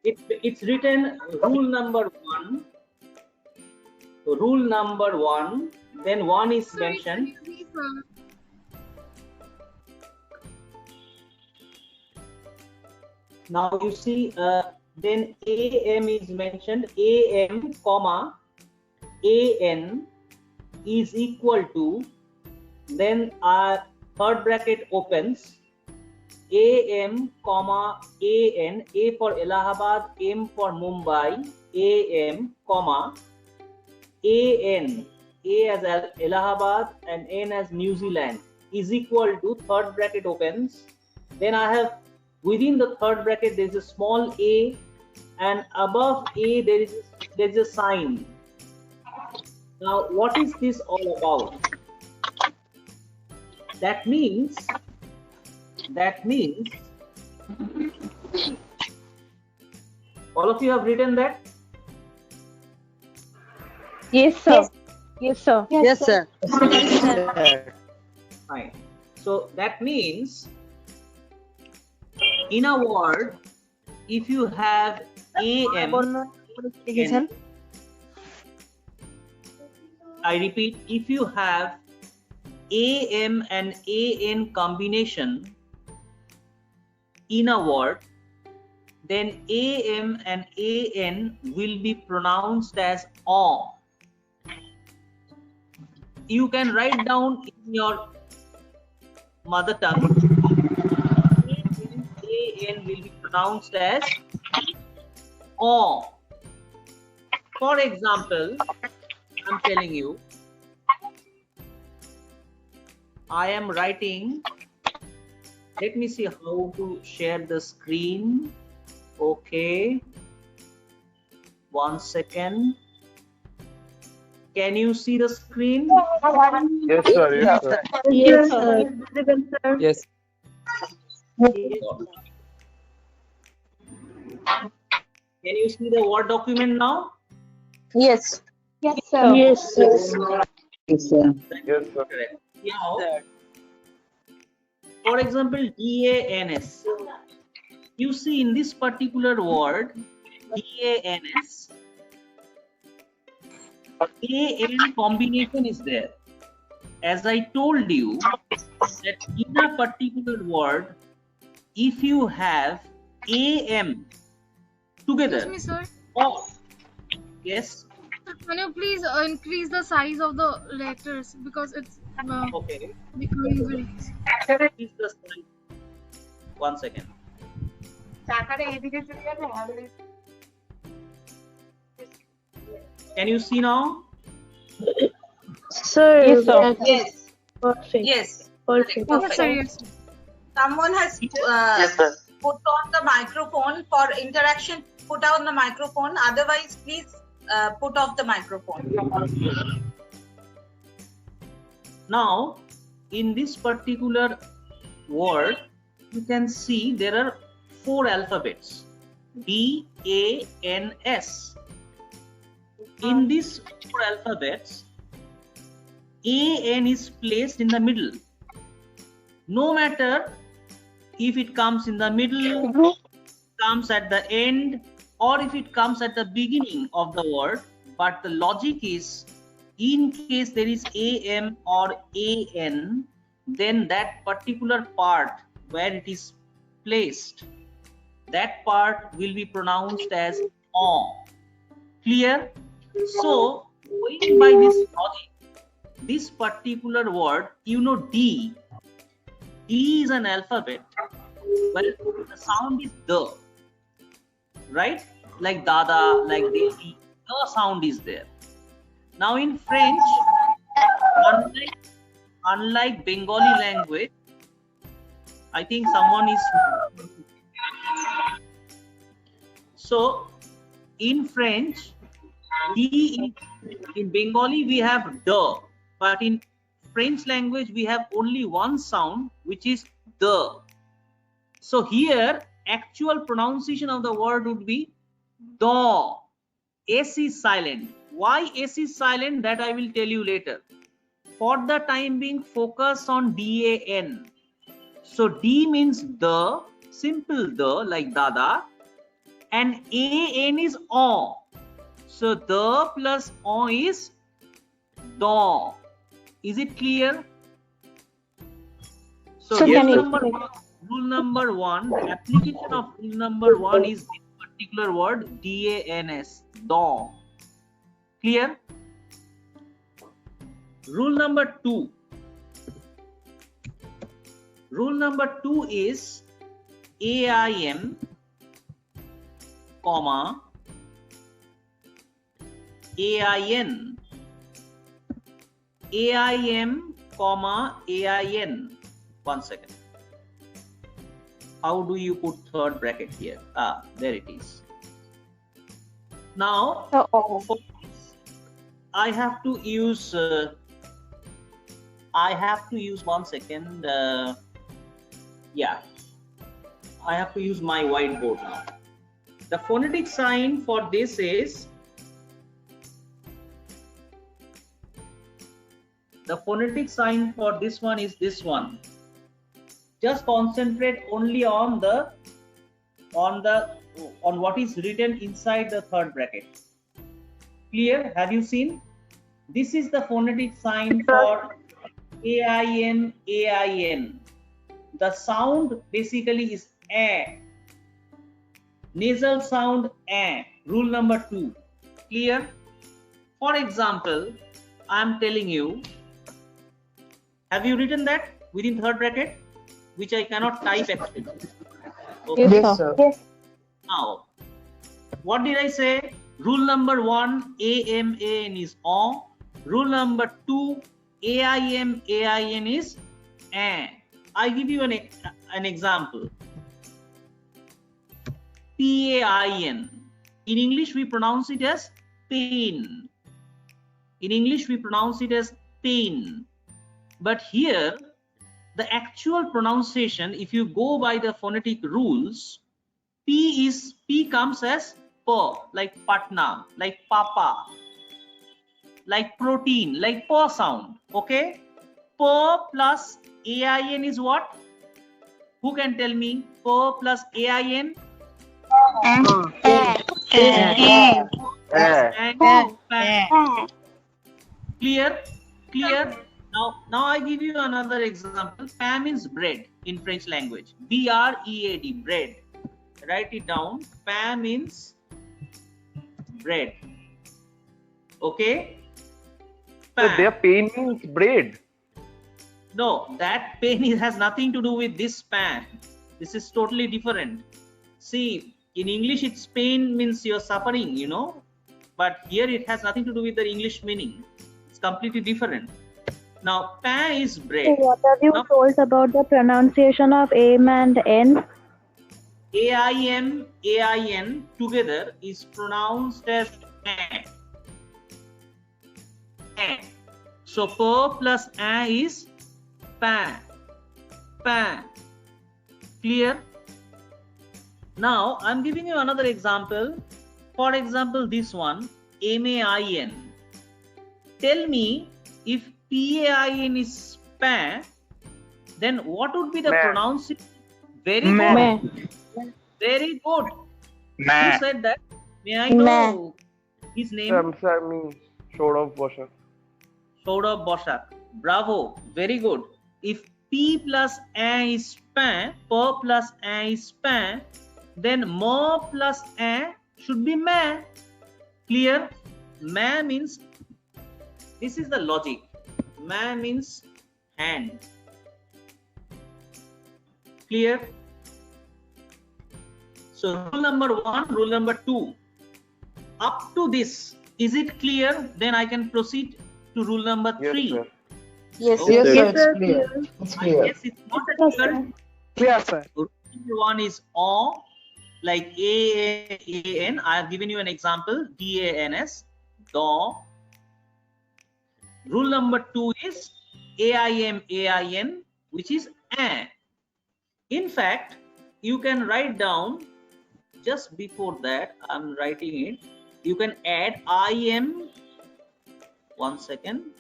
It's written rule number 1. So rule number 1. Then 1 is mentioned. Now you see, then AM is mentioned. AM, comma, AN is equal to, then our third bracket opens, AM, comma, AN, A for Allahabad, M for Mumbai, AM, comma, AN, A as Allahabad and N as New Zealand is equal to, third bracket opens. Then I have, within the third bracket there is a small a, and above a there is a sign. Now what is this all about? That means all of you have written that? Yes, sir. Yes, sir. Yes, sir. Fine. So that means in a word, if you have AM, N, I repeat, if you have AM and AN combination in a word, then AM and AN will be pronounced as aw. You can write down in your mother tongue, AN will be pronounced as aw. For example, I'm telling you, I am writing, let me see how to share the screen. Okay, 1 second. Can you see the screen? Yes, sir. Yes, sir. Yes, sir. Yes. Can you see the Word document now? Yes. Yes, sir. Yes, sir. Yes, sir. Yes, sir. Correct. Now, for example, DANS. You see in this particular word, DANS, AN combination is there. As I told you, that in a particular word, if you have AM together, Excuse me, sir. or yes, Can you please increase the size of the letters because it's okay. becoming very easy. Is the slide. 1 second. Can you see now? Sir. Yes, sir. Yes. Perfect. Yes. Perfect. Yes, sir. Yes. Someone has put on the microphone for interaction. Put on the microphone. Otherwise, please put off the microphone. Now, in this particular word, you can see there are 4 alphabets. D, A, N, S. In these 4 alphabets, AN is placed in the middle. No matter if it comes in the middle, comes at the end, or if it comes at the beginning of the word, but the logic is, in case there is AM or AN, then that particular part where it is placed, that part will be pronounced as aw. Clear? So, going by this logic, this particular word, you know, D is an alphabet. Well, the sound is the, right? Like dada, like dedi, the sound is there. Now in French, unlike Bengali language, I think someone is. So in French, D in Bengali we have the, but in French language we have only one sound, which is the. So here actual pronunciation of the word would be the. S is silent. Why S is silent? That I will tell you later. For the time being, focus on DAN. So D means the, simple the, like dada, and an is o. So the plus o is do. Is it clear? So So can you rule number one, the application of rule number one is this particular word DANS, do. Clear? Rule number two. Rule number two is AIM, comma, AIN. AIM, comma, AIN. 1 second. How do you put third bracket here? Ah, there it is. Now, for this, I have to use 1 second. Yeah, I have to use my whiteboard now. The phonetic sign for this is, the phonetic sign for this one is this one. Just concentrate only on what is written inside the third bracket. Clear? Have you seen? This is the phonetic sign for AIN, AIN. The sound basically is a. Nasal sound a. Rule number 2. Clear? For example, I am telling you, have you written that within third bracket? Which I cannot type actually. Okay. Yes, sir. Yes. Now, what did I say? Rule number 1, AMAN is O. Rule number 2, AIM, AIN is A. I give you an example. PAIN. In English, we pronounce it as pain. In English, we pronounce it as pain. But here, the actual pronunciation, if you go by the phonetic rules, P comes as P, like Patna, like Papa, like protein, like P sound. Okay? P plus AIN is what? Who can tell me? P plus AIN? Clear? Clear? Now I give you another example. Pain means bread in French language. B-R-E-A-D, bread. Write it down. Pain means bread. Okay? So their pain means bread. No, that pain has nothing to do with this pan. This is totally different. See, in English, it's pain means you're suffering, you know. But here it has nothing to do with the English meaning. It's completely different. Now, pain is bread. So what have you told about the pronunciation of AIM and N? AIM, AIN together is pronounced as A. A. So, P plus A is pan. Pan. Clear? Now, I'm giving you another example. For example, this one, MAIN. Tell me, if PAIN is pan, then what would be the pronunciation? Very good. Very good. Who said that? May I know his name? Samsar means Saurav Bosak. Saurav Bosak. Bravo. Very good. If P plus A is pan, P plus A is pan, then Ma plus A should be Ma. Clear? Ma means, this is the logic. Ma means hand. Clear? So rule number 1, rule number 2. Up to this, is it clear? Then I can proceed to rule number 3. Yes, Okay. yes, Yes, sir. sir. It's clear. It's clear. Yes, it's not difficult. Clear, sir. Rule number 1 is O, like A-N. I have given you an example, D-A-N-S, Do. Rule number 2 is AIM, AIN, which is A. In fact, you can write down, just before that, I'm writing it, you can add IM, 1 second.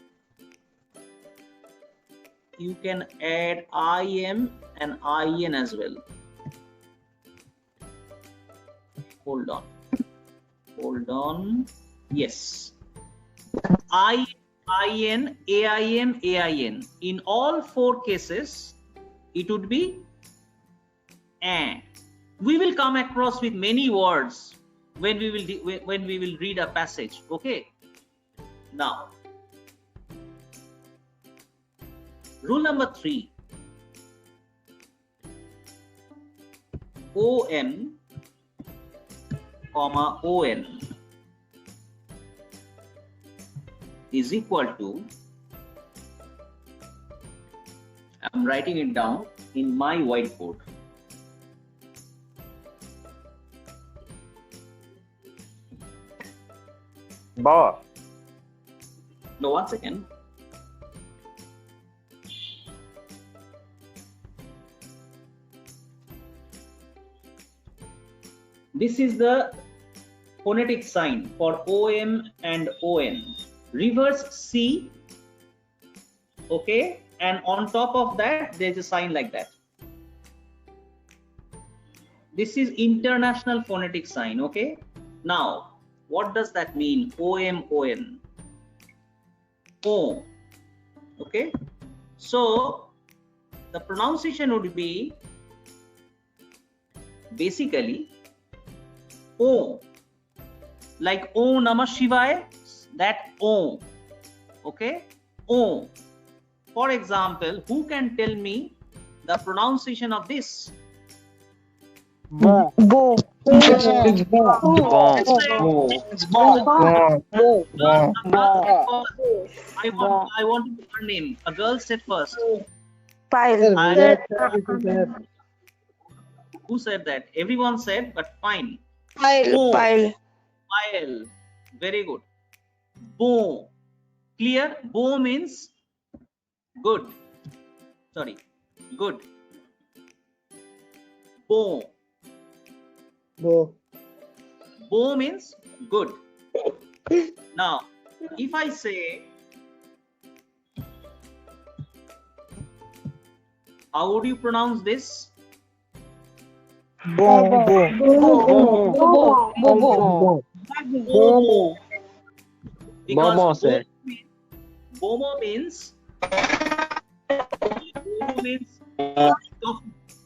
You can add IM and IN as well. Hold on. Hold on. Yes. I-N, A-I-N, A-I-N. In all four cases, it would be and. We will come across with many words when we will read a passage. Okay. Now, rule number 3. O-N, comma O-N is equal to, I'm writing it down in my whiteboard. Ba. No, one second. This is the phonetic sign for OM and ON. Reverse C, okay, and on top of that there's a sign like that. This is international phonetic sign, okay. Now, what does that mean? OM, ON. O, okay. So the pronunciation would be basically O, like O Namah Shivaya, that O, okay, O. For example, who can tell me the pronunciation of this? Bo. Bo. I want her name. A girl said first. Pile. Who said that? Everyone said, but fine. Pile. Pile. Pile. Very good. Bo. Clear? Bo means good. Sorry. Good. Bo. Bo. Bo means good. Now, if I say, how would you pronounce this? Bo. Bo. Bobo. Because Bobo said. Bobo means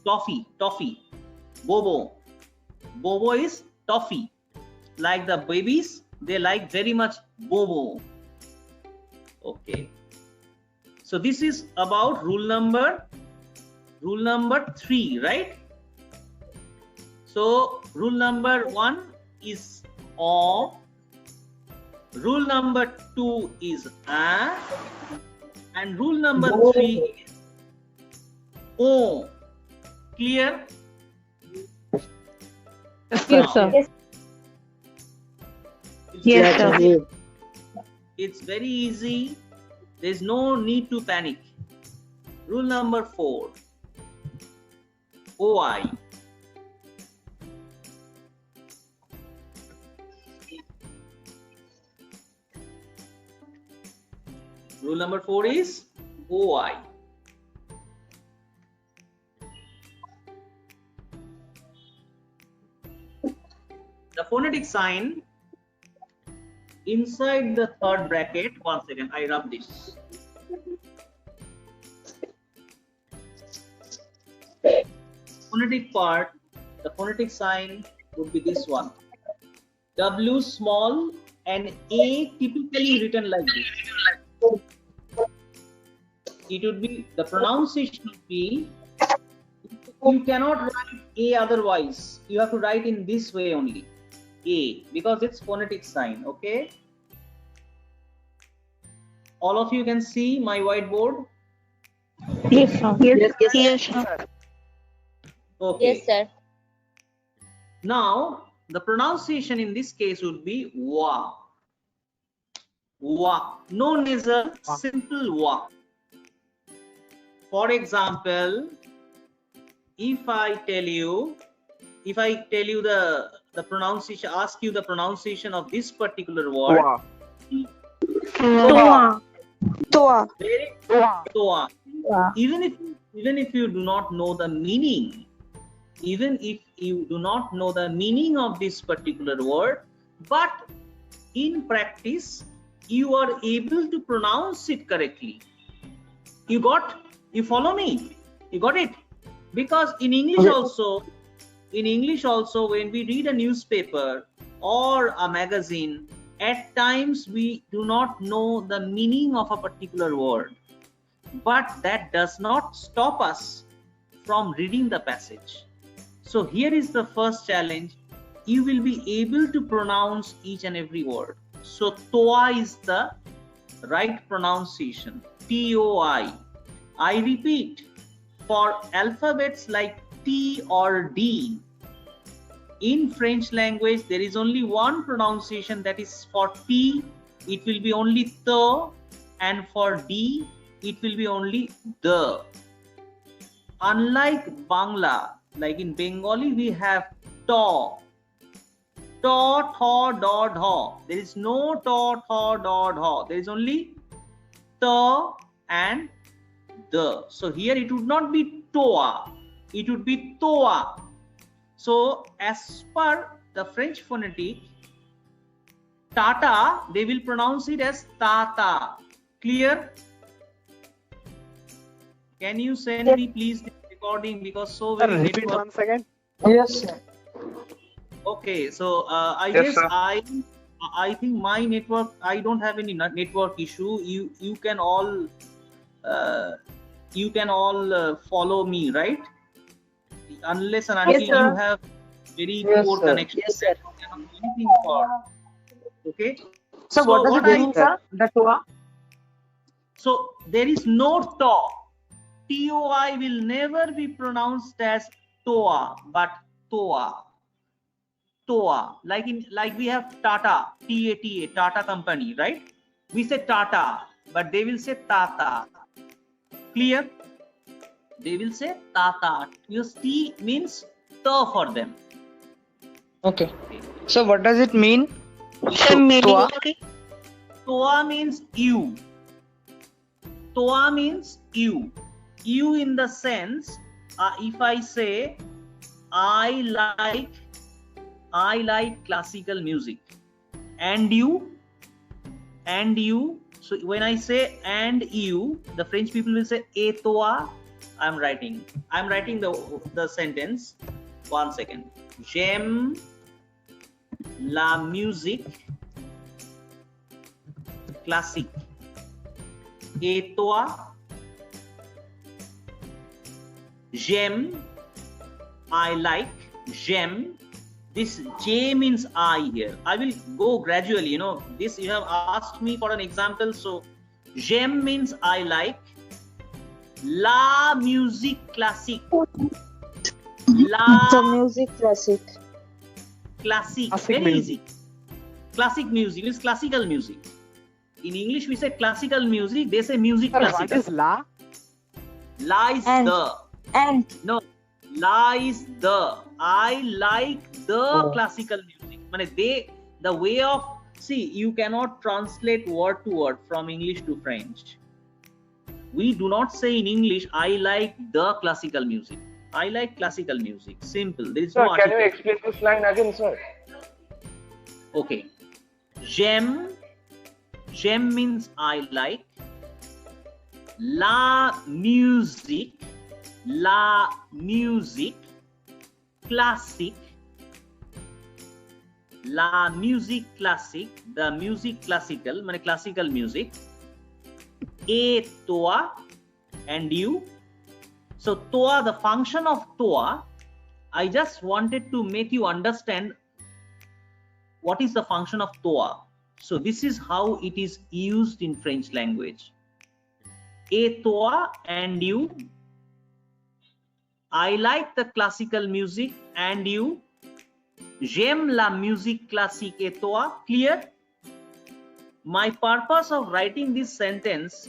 toffee. Bobo. Bobo is toffee. Like the babies, they like very much Bobo. Okay. So this is about rule number 3, right? So rule number 1 is O. Rule number 2 is A. And rule number 3 is O. Clear? Yes, sir. Yes, sir. It's very easy. There's no need to panic. Rule number 4. OI. Rule number 4 is OI. The phonetic sign inside the third bracket. One second, I rub this. Phonetic part, the phonetic sign would be this one. W small and A typically written like this. It would be, the pronunciation would be, you cannot write A otherwise. You have to write in this way only. A, because it's phonetic sign, okay? All of you can see my whiteboard? Yes, sir. Yes, sir. Okay. Yes, sir. Now, the pronunciation in this case would be wa. Wa. No nasal, simple wa. For example, if I tell you the pronunciation, ask you the pronunciation of this particular word. Toa. Toa. Toa. Toa. Even if you do not know the meaning, even if you do not know the meaning of this particular word, but in practice you are able to pronounce it correctly. You follow me? You got it? Because in English also, when we read a newspaper or a magazine, at times we do not know the meaning of a particular word, but that does not stop us from reading the passage. So here is the first challenge. You will be able to pronounce each and every word. So TOA is the right pronunciation. TOI. I repeat, for alphabets like T or D, in French language, there is only one pronunciation, that is for T, it will be only the, and for D, it will be only the. Unlike Bangla, like in Bengali, we have to, tho, do, dho. There is no to, tho, do, dho. There is only the and the. So here it would not be toa, it would be toa. So as per the French phonetic, tata, they will pronounce it as tata. Clear? Can you send me please the recording, because so very Repeat network. once again. Yes, sir. Okay, so I Yes, guess sir. I think my network, I don't have any network issue. You can all follow me, right? Unless and until Yes, sir. you have very Yes, poor sir. connection, Yes, sir. you cannot do anything for. Okay. So what does it mean, sir? The TOA? So there is no to. TOI will never be pronounced as toa, but toa. Toa. Like we have Tata, TATA, Tata company, right? We say Tata, but they will say Tata. Clear? They will say Tata. Use T means to for them. Okay. So what does it mean? Toa. Toa means you. Toa means you. You in the sense, if I say I like classical music, and you. So when I say and you, the French people will say et toi. I'm writing the sentence. 1 second. J'aime la musique classique. Et toi? J'aime, I like. J'aime. This J means I here. I will go gradually, you know. This you have asked me for an example. So, j'aime means I like. La musique classique. The music classic. Classique. Classic Very music. easy. Classic music is classical music. In English, we say classical music. They say music Sir, what classical. is la? La is And- the. And No, la is the. I like the classical music. The way of, see, you cannot translate word to word from English to French. We do not say in English, I like the classical music. I like classical music. Simple. There is Sir, no can you article. explain this line again, sir? Okay. J'aime. J'aime means I like. La musique. La musique classique. La musique classique. The music classical, mean classical music. Et toi, and you. So toa, the function of toa, I just wanted to make you understand what is the function of toa. So this is how it is used in French language. Et toi, and you. I like the classical music, and you. J'aime la musique classique et toi. Clear? My purpose of writing this sentence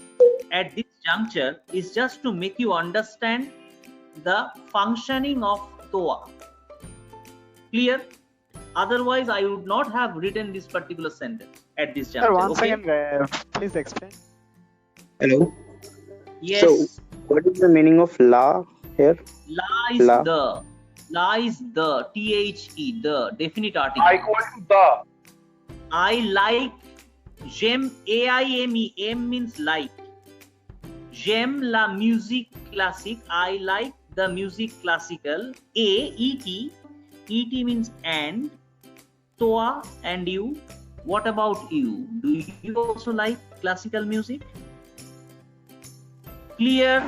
at this juncture is just to make you understand the functioning of toa. Clear? Otherwise, I would not have written this particular sentence at this Sir, juncture. once Okay? again, please explain. Hello. Yes. So, what is the meaning of la here? La is La. the. La is the, T-H-E, the, definite article. I equal to the. I like, j'aime, A-I-M-E, M means like. J'aime la musique classique, I like the music classical. A, E-T, E-T means and, toi and you. What about you? Do you also like classical music? Clear?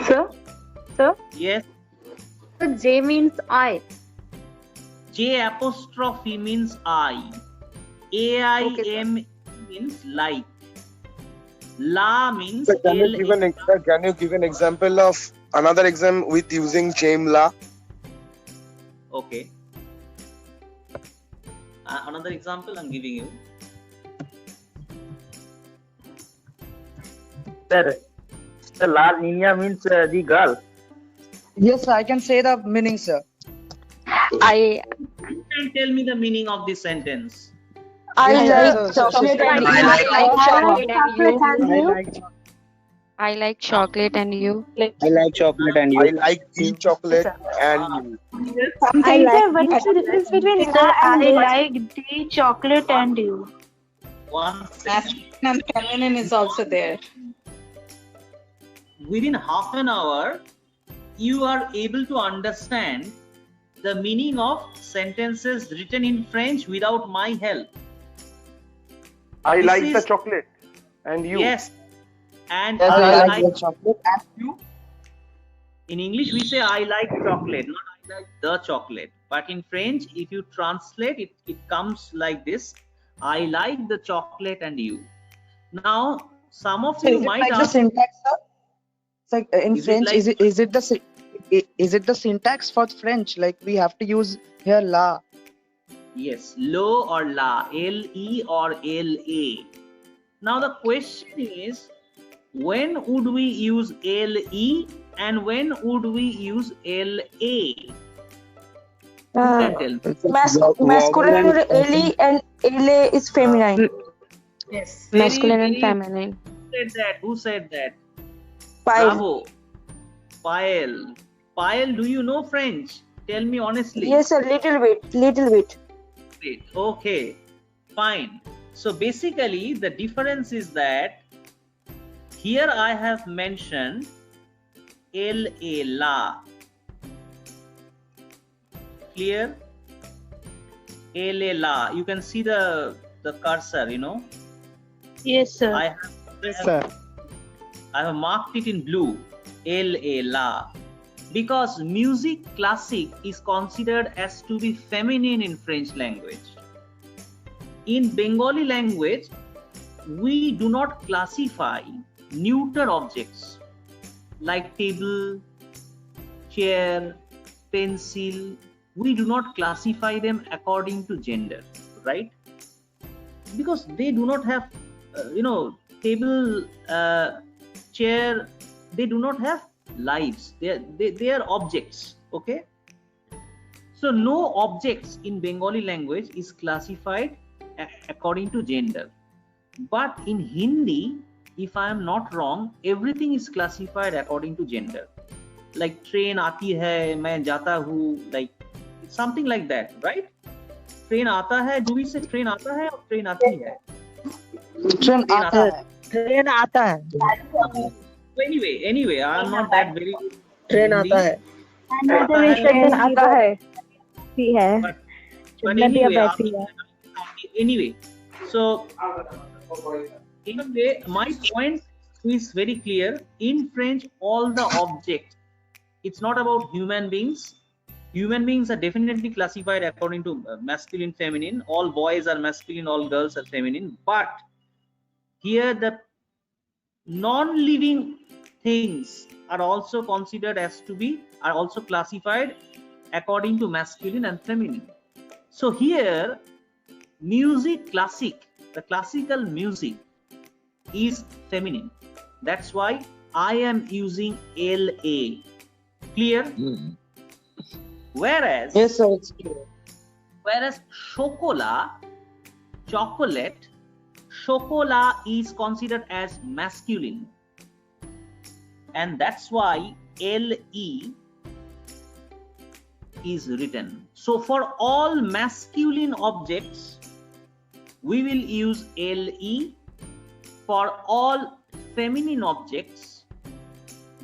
Sir? Yes. So J means I. J apostrophe means I. A-I-M means like. La means Sir, can L. you give an example of another exam with using j'aime la? Okay. Another example I'm giving you. Sir, the La Nina means the girl. Yes, I can say the meaning, sir. I You can tell me the meaning of this sentence. like chocolate and I like chocolate and you. I like chocolate and I like the chocolate and you. What is the difference between I like the chocolate and you? One second. Masculine and feminine is also there. Within half an hour, you are able to understand the meaning of sentences written in French without my help. I This like the is- chocolate and you. Yes. And Yes, I I like, like the chocolate and you. in English, we say I like chocolate, not I like the chocolate. But in French, if you translate, it comes like this. I like the chocolate and you. Now, some of So you is it might like the ask, syntax, sir? It's like in Is it French, like- is it the syntax for French? Like we have to use here la. yes, lo or la, L-E or L-A. Now the question is, when would we use L-E and when would we use L-A? Who can tell me? Masculine LE and LA is feminine. Yes. Masculine and very- feminine. Who said that? Who said that? Fine. Bravo. Pael. Pael, do you know French? Tell me honestly. Yes, sir. Little bit. Great. Okay. Fine. So basically, the difference is that here I have mentioned L-A, la. Clear? L-A, la. You can see the cursor, you know. Yes, sir. I Yes, sir. have marked it in blue. L-A, la. Because music classic is considered as to be feminine in French language. In Bengali language, we do not classify neuter objects like table, chair, pencil. We do not classify them according to gender, right? Because they do not have, table, chair, they do not have lives. They are objects, okay? So no objects in Bengali language is classified according to gender. But in Hindi, if I am not wrong, everything is classified according to gender. Like train aati hai, main jata hu, like something like that, right? Train aata hai, do we say train aata hai or train aati hai? Train आता है. Train आता है. So anyway, I am not that very good. Train Hindi. आता है. Train आता है. भी है. But मैं भी अब anyway, ऐसी है. anyway, so anyway, my point is very clear. In French, all the objects, it's not about human beings. Human beings are definitely classified according to masculine, feminine. All boys are masculine, all girls are feminine. But here the non-living things are also considered as to be, are also classified according to masculine and feminine. So here, music classic, the classical music is feminine. That's why I am using LA. Clear? Whereas, Yes, sir. It's clear. whereas chocolat, chocolate, chocolat is considered as masculine. And that's why LE is written. So for all masculine objects, we will use LE. For all feminine objects,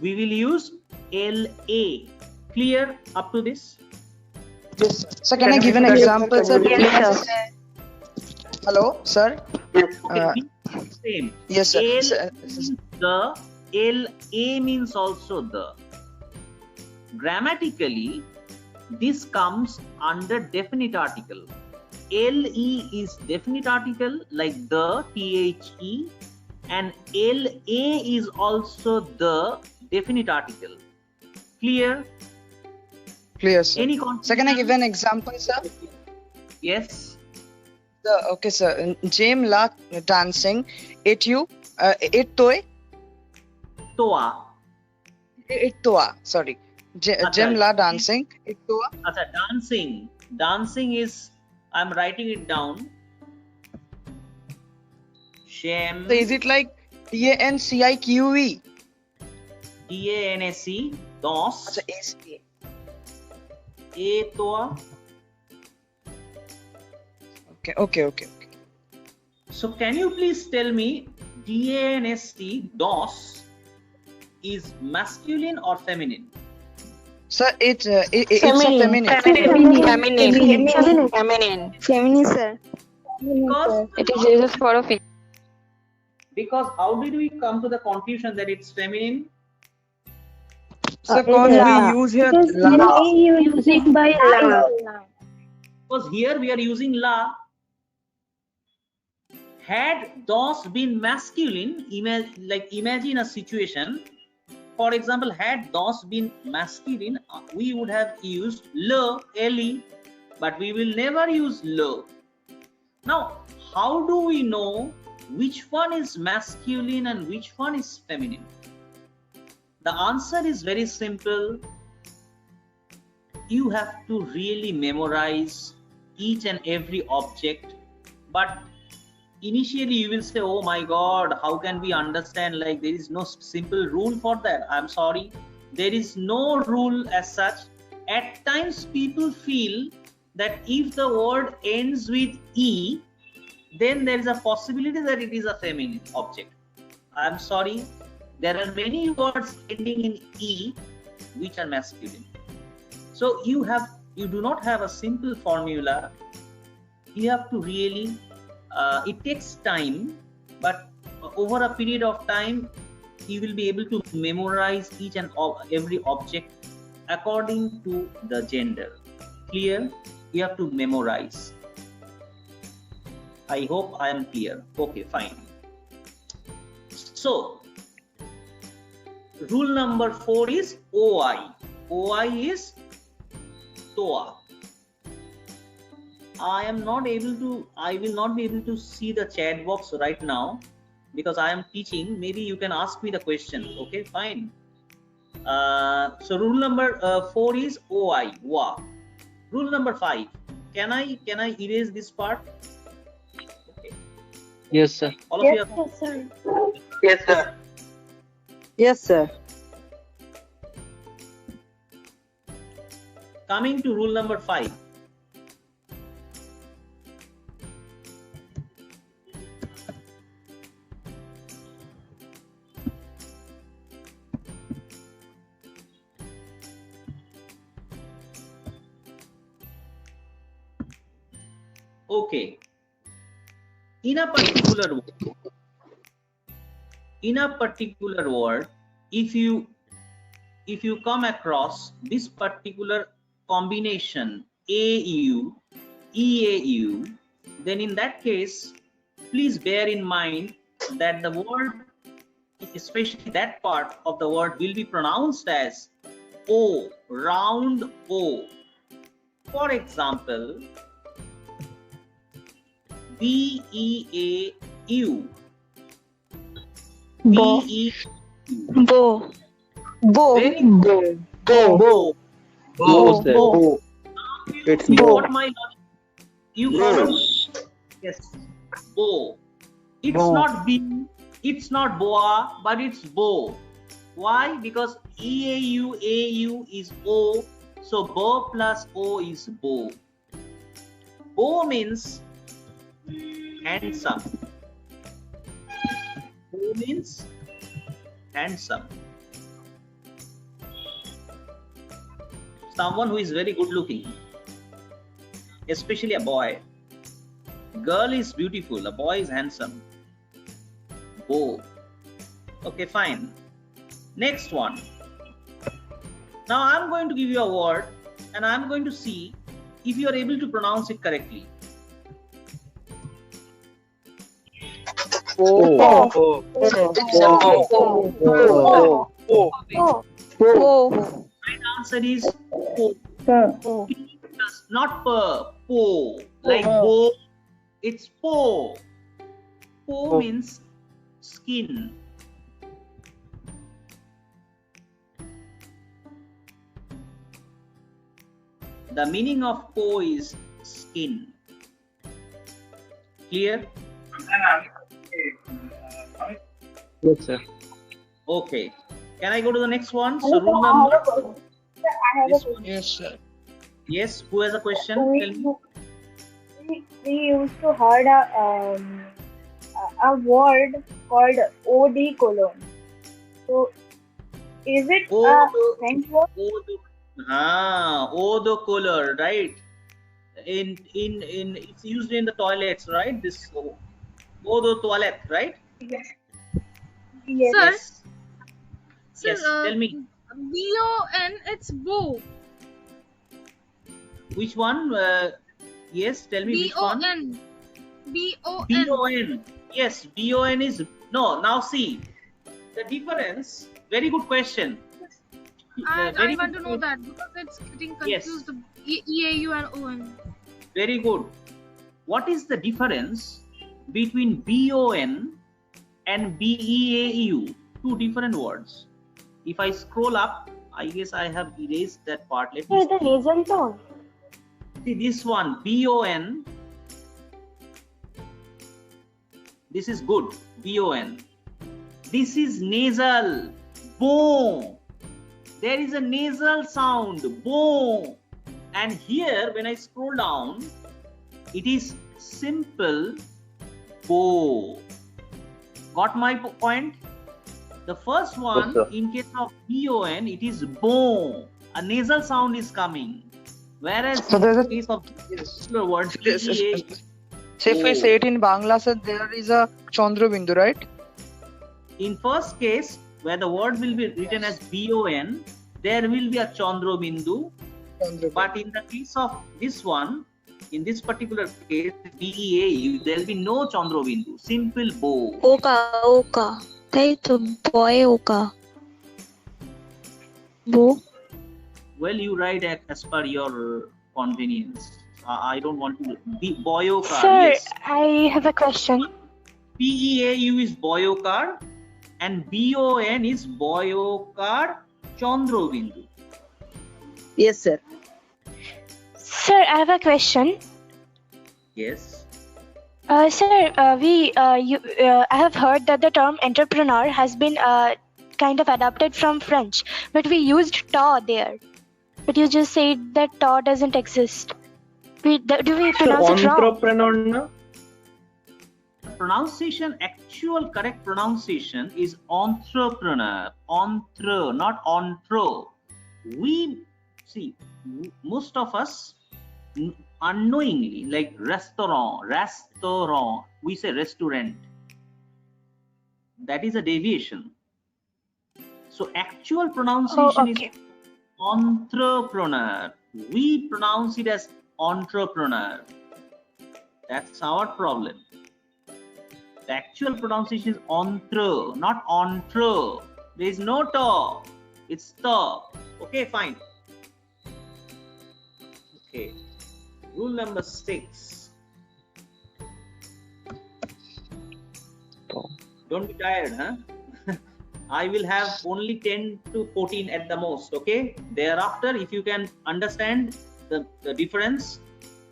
we will use LA. Clear up to this? Yes, sir. So can I give an example, sir? Yes, sir. Hello, sir. Same. Yes, sir. L Sir, means the, LA means also the. Grammatically, this comes under definite article. LE is definite article like the, THE, and LA is also the definite article. Clear? Clear, sir. Any So can I give an example, sir? Yes. Okay, sir. James La dancing. It you. It toy. Toa. It toa. Sorry. James La dancing. It toa. Acha, dancing. Dancing is, I'm writing it down. Shem. So is it like DANCIQE? DANSE. DOS. Acha, AC. A toa. Okay. So can you please tell me DANST, DOS, is masculine or feminine? Sir, it's a feminine. Feminine, sir. Because, It is used for a female. because how did we come to the conclusion that it's feminine? So cause we use here la. Using by la. Because here we are using la. Had DOS been masculine, imagine a situation. For example, had DOS been masculine, we would have used le, le, but we will never use le. Now, how do we know which one is masculine and which one is feminine? The answer is very simple. You have to really memorize each and every object, but initially you will say, oh my god, how can we understand? Like, there is no simple rule for that. I'm sorry, there is no rule as such. At times people feel that if the word ends with E, then there is a possibility that it is a feminine object. I'm sorry, there are many words ending in E which are masculine. So you do not have a simple formula. You have to really it takes time, but over a period of time you will be able to memorize each and every object according to the gender. Clear? You have to memorize. I hope I am clear. Okay, fine. So rule number 4 is OI. OI is toa. I will not be able to see the chat box right now because I am teaching. Maybe you can ask me the question. Okay, fine. So rule number 4 is OI, wa. Rule number 5. Can I erase this part? Okay. Yes, sir. All of you have. sir. Yes, sir. Yes, sir. Coming to rule number 5. Okay, in a particular word, if you come across this particular combination AU, EAU, then in that case, please bear in mind that the word, especially that part of the word, will be pronounced as O, round O. For example, BEAU. Bo. BEAU. Bo. Very good. Bo. Bo. It's You bo. got my logic? You follow? Yes. Bo. It's Bo. not B, it's not boa, but it's bo. Why? Because EAU, AU is O. So bo plus o is bo. Bo means handsome. Bo means handsome. Someone who is very good looking, especially a boy. Girl is beautiful, a boy is handsome. Bo. Okay, fine. Next one. Now I'm going to give you a word and I'm going to see if you are able to pronounce it correctly. Oh. Right answer is po. Not per, po. Like bo, it's po. Po means skin. The meaning of po is skin. Clear? Yes, sir. Okay. Can I go to the next one? So rule number. This one. Yes, sir. Yes, who has a question? Tell me. We used to heard a word called eau de cologne. So, is it a French word? Eau de color, right? In it's used in the toilets, right? This eau de toilette, right? Yes. Sir, Yes. sir, Yes. Tell me. B-O-N, it's bow. Which one? Yes, tell me which one. B-O-N. B-O-N. B-O-N. Yes, B-O-N is no. Now see the difference. Very good question. I Very want to good know question. that because it's getting Yes. confused. E-A-U and O-N. Very good. What is the difference between B-O-N and B-E-A-U? Two different words. If I scroll up, I guess I have erased that part. Let me The nasal tone. see this one. B-O-N. This is good. B-O-N. This is nasal. Boom. There is a nasal sound. Boom. And here, when I scroll down, it is simple bo. Got my point? The first one, Yes, sir. in case of B-O-N, it is bo. A nasal sound is coming. Whereas So there's in a- case of particular word, Yes, yes, B-E-A, yes. So if we say it in Bangla, sir, there is a Chandra Bindu, right? in first case, where the word will be written as B-O-N, there will be a Chandra Bindu. Chandra Bindu. But in the case of this one, in this particular case, B-E-A-U, there will be no Chandra Bindu. Simple bo. Oka. তাই তো boy oka. Bo. Well, you write as per your convenience. I don't want to be boyokar. Sir, Yes. I have a question. B-E-A-U is boyokar and B-O-N is boyokar Chandra Bindu. Yes, sir. Sir, I have a question. Yes. Sir, I have heard that the term entrepreneur has been kind of adapted from French, but we used "ta" there. But you just said that "ta" doesn't exist. Do we pronounce it wrong? Entrepreneur, na? Pronunciation, actual correct pronunciation is entrepreneur. Entre, not entro. We see most of us unknowingly, like restaurant, we say restaurant. That is a deviation. So actual pronunciation okay. is entrepreneur. We pronounce it as entrepreneur. That's our problem. The actual pronunciation is entre, not entre. There is no ta. It's ta. Okay, fine. Okay. Rule number 6. Don't be tired, huh? I will have only 10 to 14 at the most, okay? Thereafter, if you can understand the difference,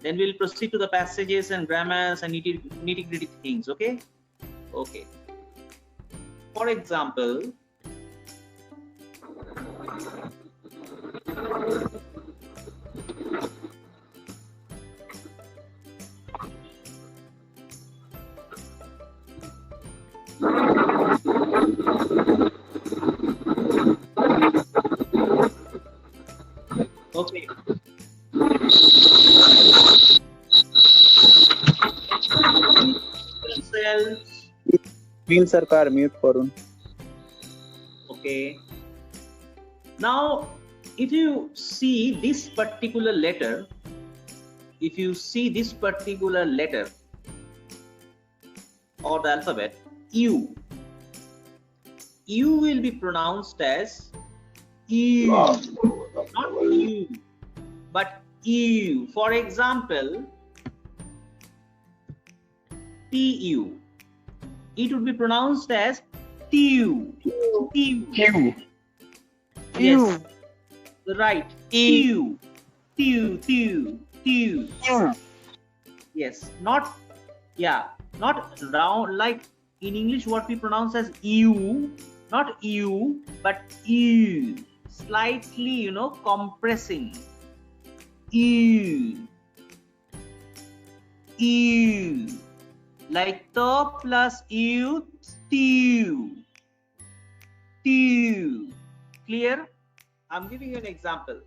then we'll proceed to the passages and grammars and nitty-gritty things, okay? Okay. For example, Okay. Cells. Wheel sarkar mute korun. Okay. Now, if you see this particular letter, or the alphabet U will be pronounced as U, not U, but U. For example, TU, it would be pronounced as TU. Q. Yes, right. TU. Yes, not round like in English what we pronounce as U, not U, but U, slightly, compressing. U, like the plus U, stew. Clear? I'm giving you an example.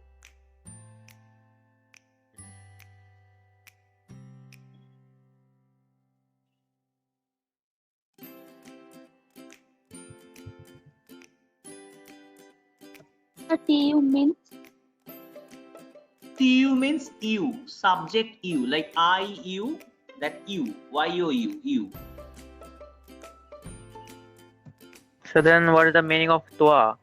TU means? TU means U, subject U, like IU, that U, YOU, U. So then what is the meaning of Toa?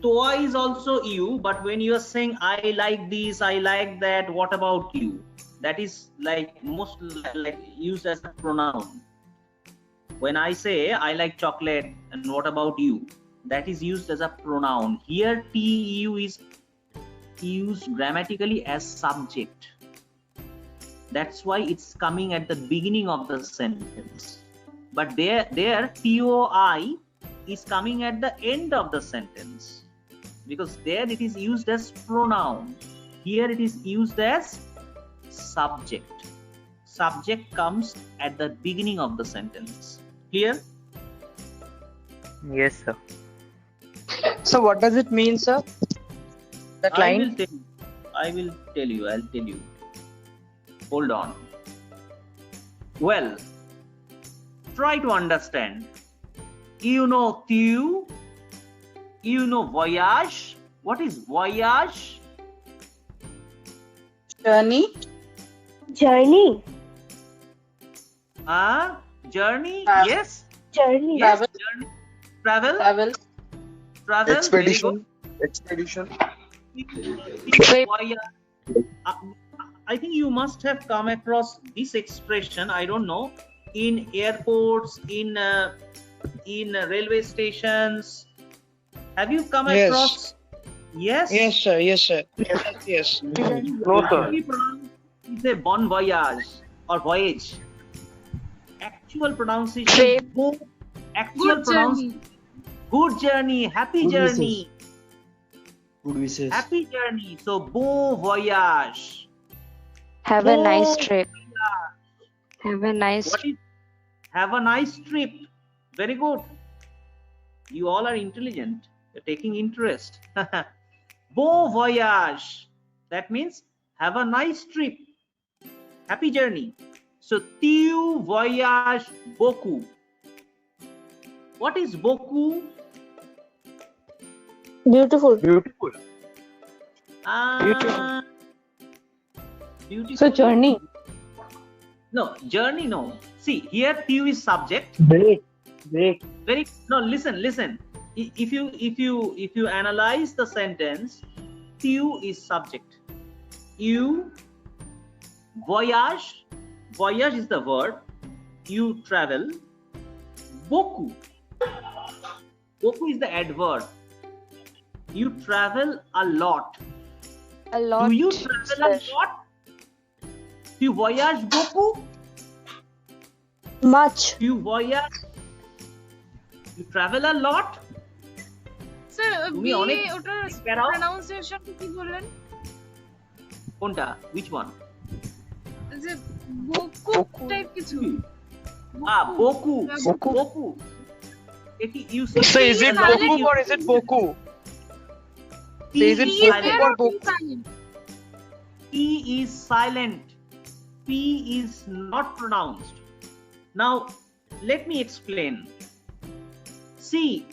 Toa is also U, but when you are saying I like this, I like that, what about you? That is like most like used as a pronoun. When I say I like chocolate and what about you? That is used as a pronoun. Here TU is used grammatically as subject. That's why it's coming at the beginning of the sentence. But there TOI is coming at the end of the sentence, because there it is used as pronoun. Here it is used as subject. Subject comes at the beginning of the sentence. Clear? Yes, sir. So what does it mean, sir? That line? I will tell you. I'll tell you. Hold on. Well, try to understand. You know tu, you know voyage. What is voyage? Journey. Journey. Journey? Yes. Journey. Yes. Journey. Travel. Expedition. Voyage. I think you must have come across this expression. I don't know, in airports, in railway stations. Have you come across? Yes. Yes, sir. Yes. No, sir. It's a bon voyage or voyage. Actual pronunciation. Good journey. Good journey. Happy Good journey. Good wishes. Happy journey. So bon voyage. Have a nice trip. Have a nice Have a nice trip. Very good. You all are intelligent. You're taking interest. Bon voyage. That means have a nice trip. Happy journey. So tu voyage beaucoup. What is beaucoup? Beautiful. Beautiful. Beautiful. So journey. No, journey, no. See, here tu is subject. Great. No, listen. If you analyze the sentence, tu is subject. You voyage is the verb. You travel. Beaucoup is the adverb. You travel a lot. a lot. Do you travel a lot? Tu voyages beaucoup? Much. You voyage? You travel a lot? Sir তুমি B অনেক ওটার বেড়াও? Pronunciation কি বললেন? কোনটা? Which one? যে boku type কিছু। beaucoup. You see, So is it silent. Boku or is it Boku? T So is it is P is Boku there silent. or or P Boku? silent? P is silent. P is not pronounced. Now, let me explain. See,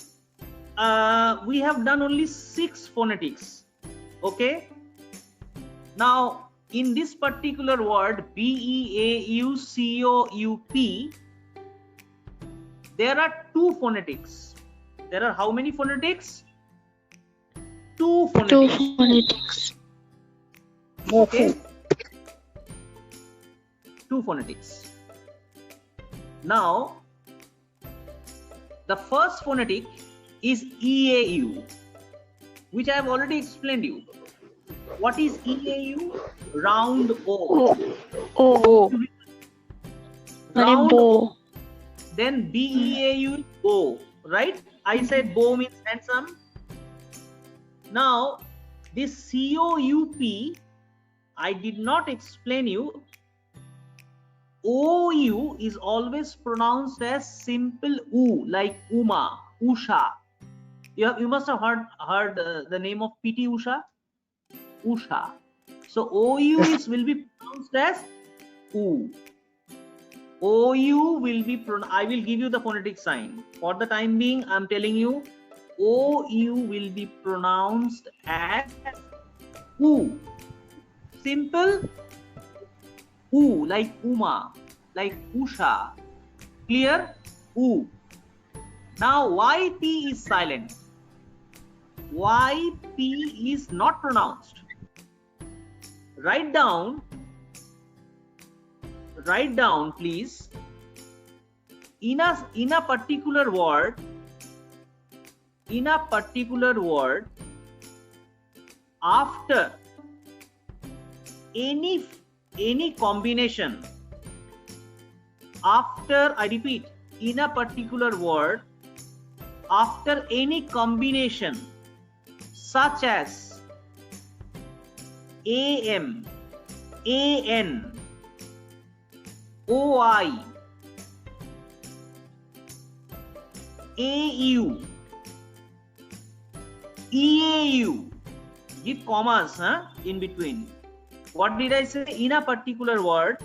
we have done only 6 phonetics. Okay. Now, in this particular word, B-E-A-U-C-O-U-P, there are 2 phonetics. There are how many phonetics? 2 phonetics. phonetics. Okay. 2 phonetics. Now, the first phonetic is EAU, which I have already explained you. What is EAU? Round O. O. Round Bo. O. Then BEAU is bow, right? I said bow means handsome. Now, this COUP, I did not explain you. OU is always pronounced as simple U, like Uma, Usha. You must have heard the name of PT Usha. Usha. So OU will be pronounced as U. OU will be I will give you the phonetic sign. For the time being, I'm telling you, OU will be pronounced as U. Simple U, like Uma, like Usha. Clear? U. Now, why P is silent? Why P is not pronounced? Write down, please. In a particular word, after any combination, after, I repeat, in a particular word, after any combination such as AM, AN, OI, AU, EAU, give commas in between. What did I say? In a particular word,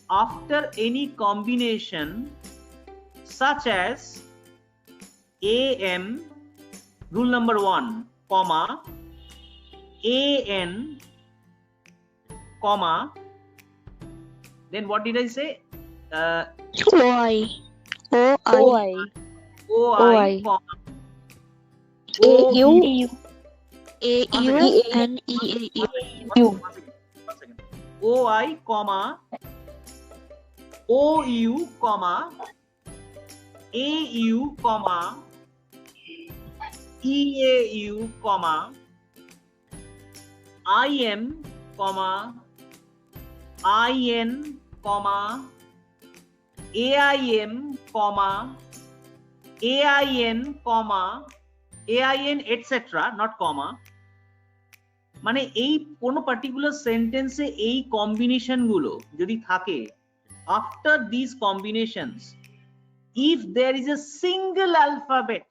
after any combination such as AM, rule number 1, comma, AN, comma, then what did I say? OI. OI, comma, AU. AU and EAU. One second. OI, comma, OU, comma, AU, comma, EAU, comma, IM, comma, IN, comma, AIM, comma, AIN, comma, AIN, etc. not comma. মানে এই কোন particular সেন্টেন্সে এই combination গুলো যদি থাকে, after these combinations, if there is a single alphabet,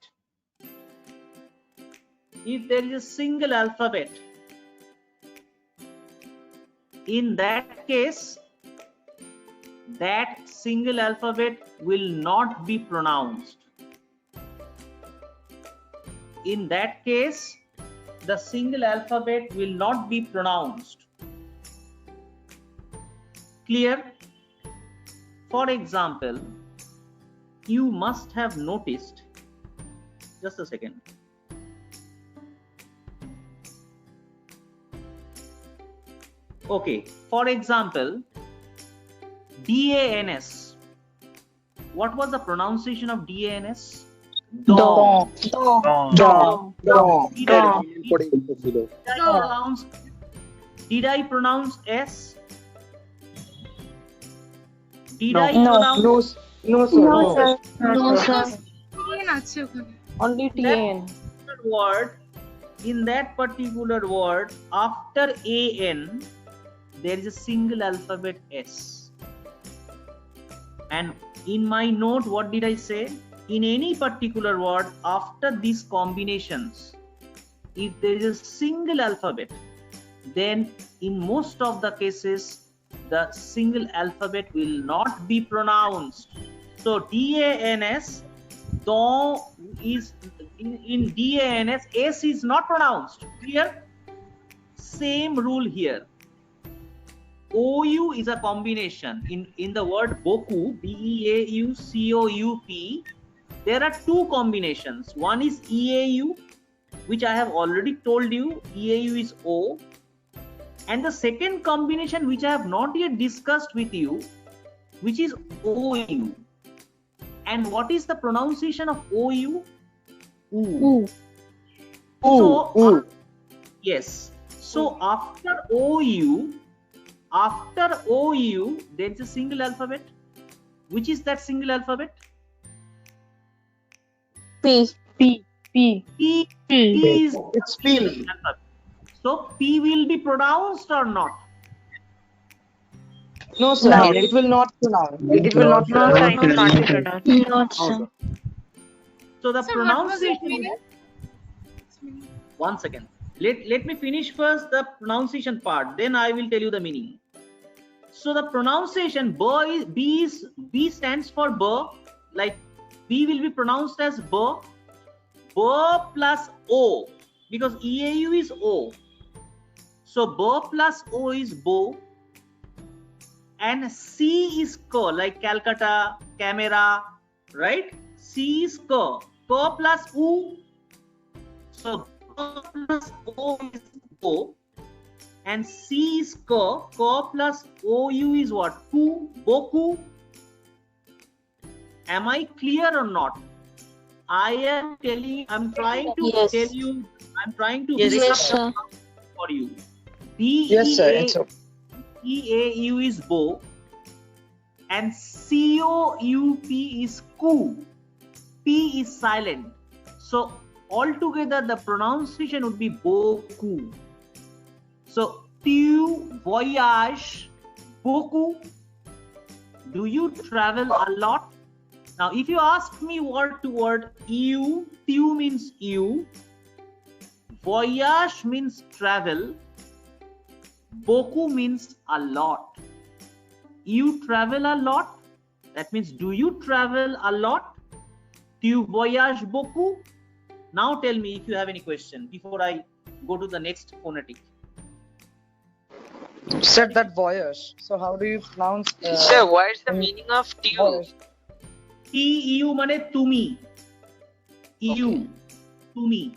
in that case, that single alphabet will not be pronounced. In that case, the single alphabet will not be pronounced. Clear? For example, you must have noticed, just a second. Okay, for example, DANS. What was the pronunciation of DANS? Dong. Did I pronounce S? Did I pronounce? No, sir. No, sir. Only TN. Word, in that particular word, after AN, there is a single alphabet S. And in my note, what did I say? in any particular word, after these combinations, if there is a single alphabet, then in most of the cases, the single alphabet will not be pronounced. So DANS, though is in DANS, S is not pronounced. Here, same rule here. OU is a combination. In the word Boku, BEAUCOUP, there are two combinations. One is EAU, which I have already told you, EAU is O. And the second combination, which I have not yet discussed with you, which is OU. And what is the pronunciation of OU? Oo. So, yes. So after OU, there is a single alphabet. Which is that single alphabet? P. P is It's P. So P will be pronounced or not? No, sir. No. It will not pronounce. It will not No, sir, it will not be pronounce. pronounced. Not so. So the Sir, what was its pronunciation. meaning? One second. Let me finish first the pronunciation part. Then I will tell you the meaning. So the pronunciation B stands for B. Like B will be pronounced as B. B plus O, because EAU is O. So B plus O is Bo. And C is K, like Calcutta, camera, right? C is K. K plus U. So K plus O is O. And C is K. K plus OU is what? Ku, Boku. Am I clear or not? I'm trying to Yes. tell you, I'm trying to Yes, break up sir. the for you. Yes, sir. It's okay. EAU is Bo, and COUP is Ku. P is silent. So altogether the pronunciation would be Boku. So tu voyage, Boku. Do you travel a lot? Now, if you ask me word to word, tu means you, voyage means travel, Boku means a lot. You travel a lot? That means, do you travel a lot? Tu voyage beaucoup? Now tell me if you have any question before I go to the next phonetic. Said that voyage. So how do you pronounce? Sir, what is the meaning of tu? Voyage? TEU mane tumi. EU. Tumi.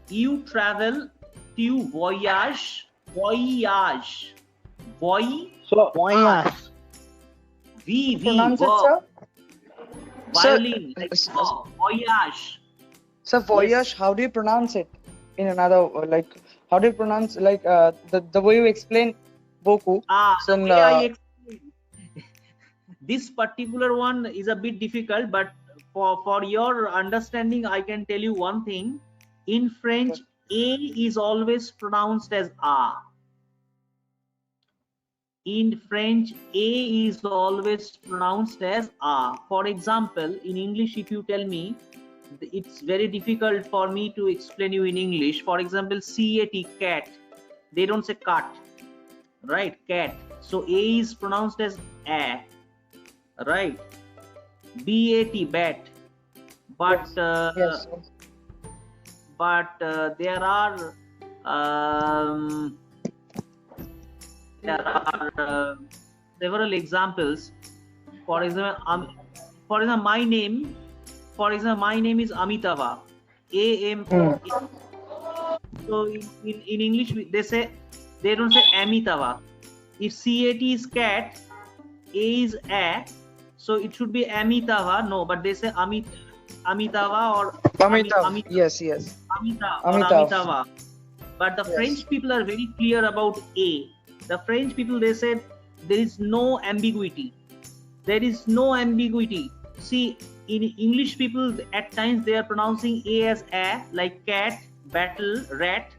You travel, tu voyage. Voyage. So, voyage. Pronounce it, sir. Violin. Sir, Voyage. So voyage, Yes. how do you pronounce it? In another, like, how do you pronounce, like, the way you explain Boku? So, The way I explain. This particular one is a bit difficult, but for your understanding, I can tell you one thing. In French, A is always pronounced as A. In French, A is always pronounced as A. For example, in English, if you tell me, it's very difficult for me to explain you in English. For example, CAT, cat. They don't say cat, right? Cat. So A is pronounced as A, right? BAT, bat. But Yes. but there are several examples. For example, my name. For example, my name is Amitava. AM. So in English they don't say Amitava. If CAT is cat, A is A, so it should be Amitava. No, but they say Amitava or Amitav. Yes. Amitav or Amitav. Amitava. But the Yes. French people are very clear about A. The French people, they said there is no ambiguity. There is no ambiguity. See, in English people, at times they are pronouncing A as A, like cat, battle, rat.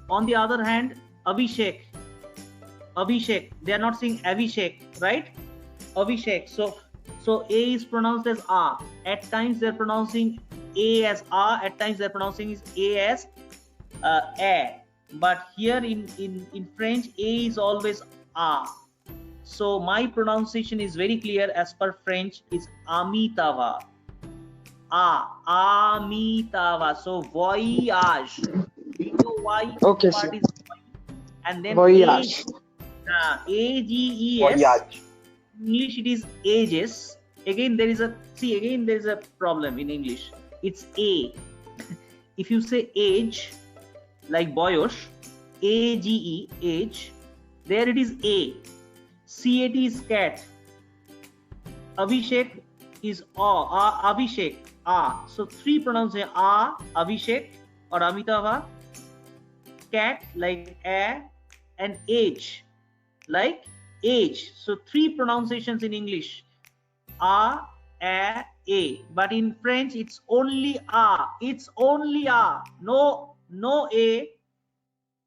On the other hand, Abhishek. They are not saying Abhishek, right? Abhishek. So So A is pronounced as A. At times they're pronouncing A as A. At times they're pronouncing A as A. But here in French, A is always A. So my pronunciation is very clear as per French is Amitava. Amitava. So voyage. Y Okay, part sir. is and then Voyage. AGES. English it is ages. Again there is a problem in English. It's A. If you say age, like boyosh, AGE, age, there it is A. CAT is cat. Abhishek is Abhishek. So three pronunciation Abhishek or Amitava. Cat like A, and age like age. So three pronunciations in English: A, but in French it's only A. It's only A. No A,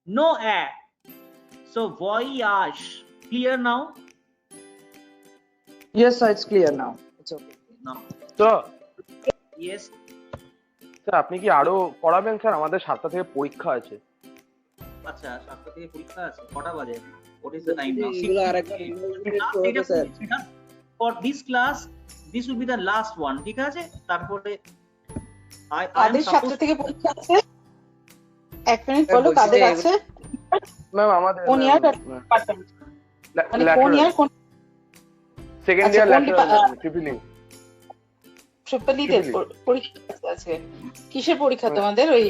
no A. So voyage. Clear now? Yes, sir, it's clear now. It's okay. Now. So, yes. Sir আপনি কি আরো পড়াবেন sir? আমাদের 7টা থেকে পরীক্ষা আছে। আচ্ছা 7টা থেকে পরীক্ষা আছে। কটা বাজে? What is the time now? For this class, this will be the last one. ঠিক আছে? তারপরে কাদের 7টা থেকে পরীক্ষা আছে? এক মিনিট বলো কাদের আছে? ম্যাম আমাদের কোন ইয়ার ডিপার্টমেন্ট? মানে কোন ইয়ার কোন সেকেন্ড ইয়ার ল্যাটারাল ট্রিপল ই। ট্রিপল ই তে পরীক্ষা আছে। কিসের পরীক্ষা তোমাদের? ওই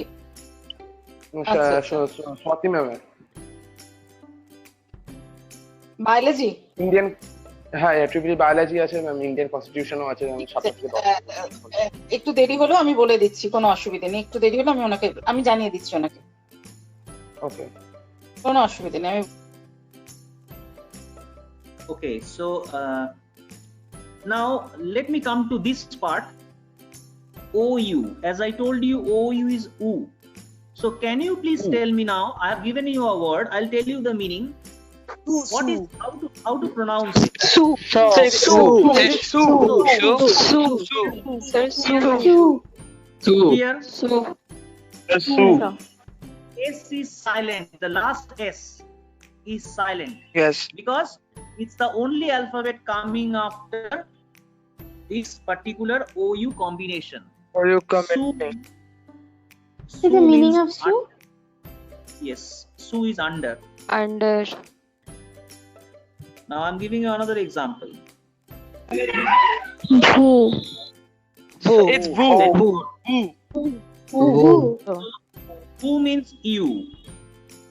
স্বাতি ম্যামের বায়োলজি, ইন্ডিয়ান, হ্যাঁ ট্রিপল ই বায়োলজি আছে ম্যাম, ইন্ডিয়ান কনস্টিটিউশনও আছে ম্যাম। 7টা থেকে 10। একটু দেরি হলো আমি বলে দিচ্ছি, কোনো অসুবিধা নেই। একটু দেরি হলো আমি জানিয়ে দিচ্ছি ওনাকে। ওকে, কোনো অসুবিধা নেই। আমি Okay, so now let me come to this part. OU, as I told you, OU is U. So can you please tell me now? I have given you a word. I'll tell you the meaning. What is how to pronounce it? Here, S is silent. The last S is silent. Yes. Because it's the only alphabet coming after this particular OU combination. OU combination. Is the meaning of Su? Yes, Su is under. Under. Now I'm giving you another example. Boo. It's boo. Boo means you.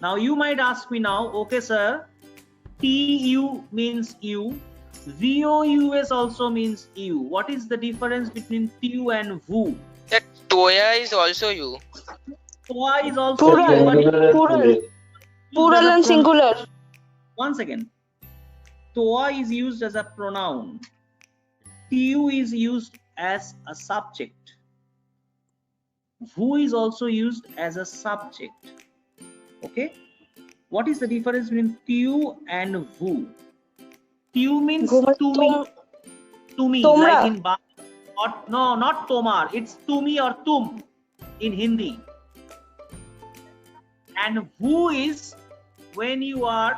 Now you might ask me now, okay sir, TU means you, VOUS also means you. What is the difference between TU and VU? That Toya is also you. Toa is also you. Plural and singular. One second. Toa is used as a pronoun. TU is used as a subject. VU is also used as a subject. Okay, what is the difference between TU and VU? TU means to me, like in no, not Tomar, it's Tumi or Tum in Hindi. And VU is when you are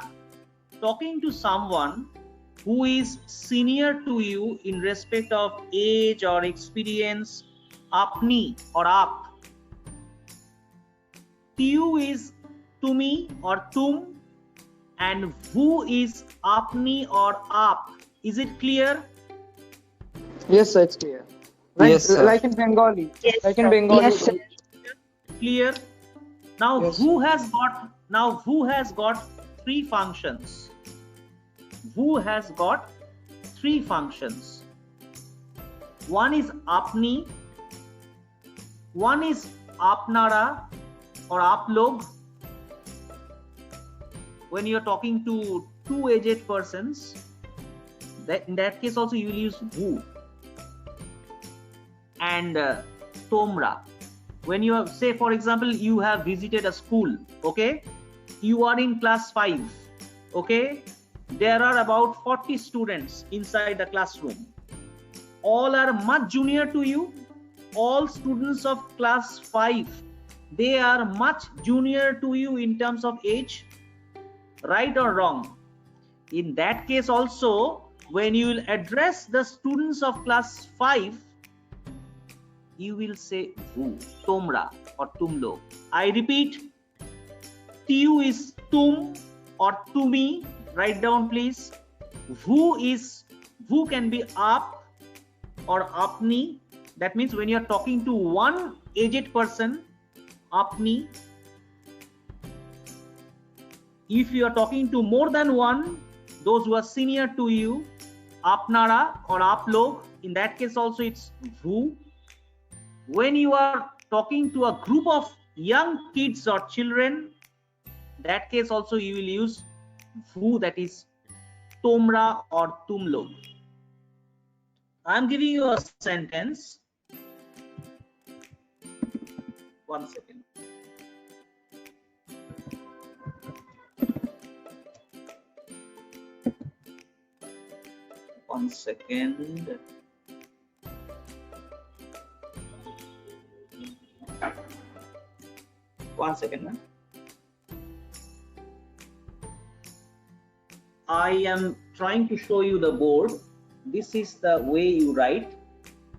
talking to someone who is senior to you in respect of age or experience, apni or ap. TU is Tumi or Tum, and VU is apni or ap. Is it clear? Yes, sir, it's clear. Like, Yes, sir. like in Bengali. Like in Bengali. Yes, sir. Clear? Now Yes. VU has got three functions. VU has got three functions. One is apni, one is apnara or aplog. When you're talking to two aged persons, in that case also you will use VU. And tomra, when you have, say for example, you have visited a school, okay, you are in class 5, okay, there are about 40 students inside the classroom. all are much junior to you. All students of class 5, they are much junior to you in terms of age. Right or wrong? In that case also, when you will address the students of class 5, you will say vu, tomra or tumlo. I repeat, tu is tum or tumi. Write down please. Vu can be up or apni. That means when you are talking to one aged person, apni. If you are talking to more than one, those who are senior to you, apnara or aplog. In that case also it's vu. When you are talking to a group of young kids or children, that case also you will use vu, that is tomra or tumlo. I am giving you a sentence. One second. One second. One second, man. I am trying to show you the board. This is the way you write.